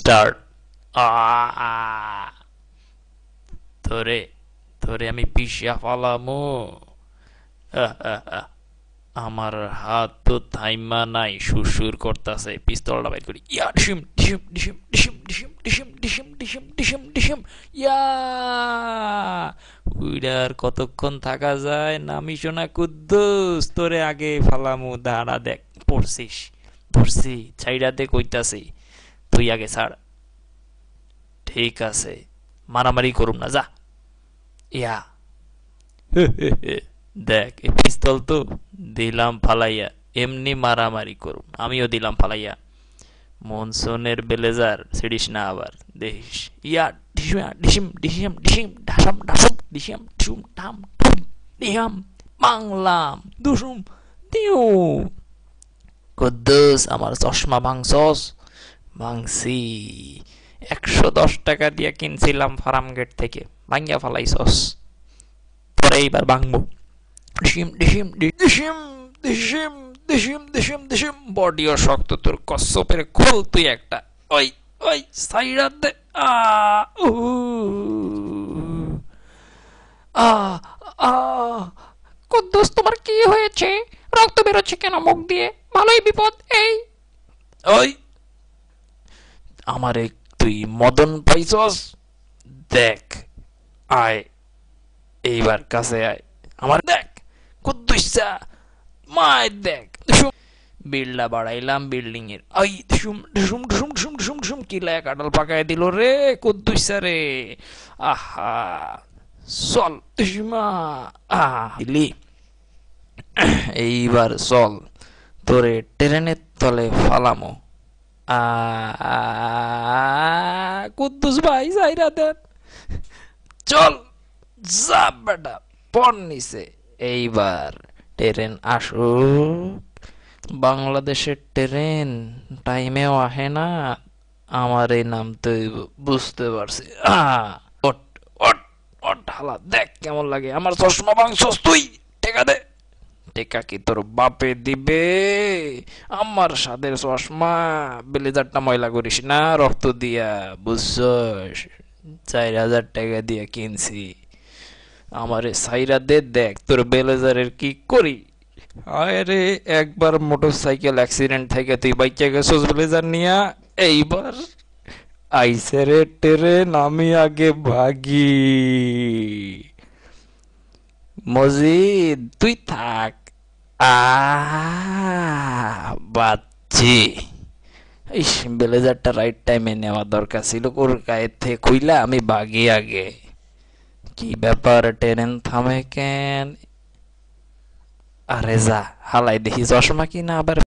Start. ধরে ধরে আমি পিষা ফালামু। আমার হাত তো থাইমা নাই, সুরসুর করতেছে। পিস্তলটা বাইর করি, ইয়া ডিসিম ডিসিম ডিসিম ডিসিম ডিসিম ডিসিম ডিসিম ডিসিম ডিসিম ডিসিম, ইয়া। উইডার কতক্ষণ থাকা যায়? নামি শোনা কুদ্দুস, তোরে আগে ফালামু, দাঁড়া দেখ। পড়ছিস? ধরছি, ছাইড়াতে কইতাছি, তুই আগে ছাড়। ঠিক আছে, মারামারি করুম না, যা। ইয়া। দেখ, এই পিস্তল তো দিলাম ফালাইয়া, এমনি মারামারি করুম। আমিও দিলাম ফালাইয়া। মনসুনের ব্লেজার ছিড়িস না আবার, দেখিস। ইয়া ডিসিম ডিসিম ডিসিম ডিসিম ঢাসাম ঢাসুম ডিসিম ঠুম ঠাম ঠুম ডিহাম বাংলাম দুসুম দিউ। কুদ্দুস, আমার চশমা ভাঙছস? ভাঙছি। 110 টাকা দিয়ে কিনছিলাম ফার্ম গেট থেকে, ভাঙ্গিয়া ফালাইছস। পরে এইবার ভাঙবো। ডিসিম ডিসিম ডিসিম ডিসিম ডিসিম ডিসিম ডিসিম। বডিও শক্ত তোর, কচ্ছপের খোল তুই একটা। ওই ওই সাইডা দে। আ উ আ আ কুদ্দুস, তোমার কি হয়েছে? রক্ত বেরোচ্ছে কেন মুখ দিয়ে? ভালোই বিপদ এই। ওই, আমারে তুই মদন পাইছস? দেখ, আয়, এইবার কাছে আয়, আমার দেখ। কুদ্দুসা, মায় দেখ। বিল্ডা বাড়াইলাম বিল্ডিং এর। আই ধুম ধুম ধুম ধুম ধুম ধুম, কিলায় কাটাল পাকায় দিল রে কুদ্দুসা রে। আহা, চল ধুমা। দিলি, এইবার চল, তোরে ট্রেনের তলে ফালামো। আ কুদ্দুস ভাই, যাইরা দেন। চল, যা বেটা, পর নিছে। এইবার ট্রেন আসুক। বাংলাদেশের ট্রেন টাইমেও আহে না, আমার এই নাম তো বুঝতে পারছি। ওট ওট ওট, হালা দেখ কেমন লাগে। আমার চশমা ভাঙছস তুই, টেকা দে। টেকা কি তোর বাপে দিবে? আমার সাদের চশমা। ব্লেজারটা ময়লা করিস না রক্ত দিয়া, বুঝছস? 4,000 টাকা দিয়া কিনছি। আমারে সাইরা দে, দেখ তোর ব্লেজারের কি করি। আরে, একবার মোটরসাইকেল অ্যাক্সিডেন্ট থেকে তুই বাইচা গেছস ব্লেজার নিয়া। এইবার আইসে রে ট্রেন, আমি আগে ভাগি। মজিদ, তুই থাক। বাচ্চি। ইস, ব্লেজারটা রাইট টাইমে নেওয়া দরকার ছিল। ওর গায়ে থেকে খুইলা আমি ভাগি আগে। কি ব্যাপার, ট্রেন থামে কেন? আরে যা, হালাই দেখি চশমা কিনা আবার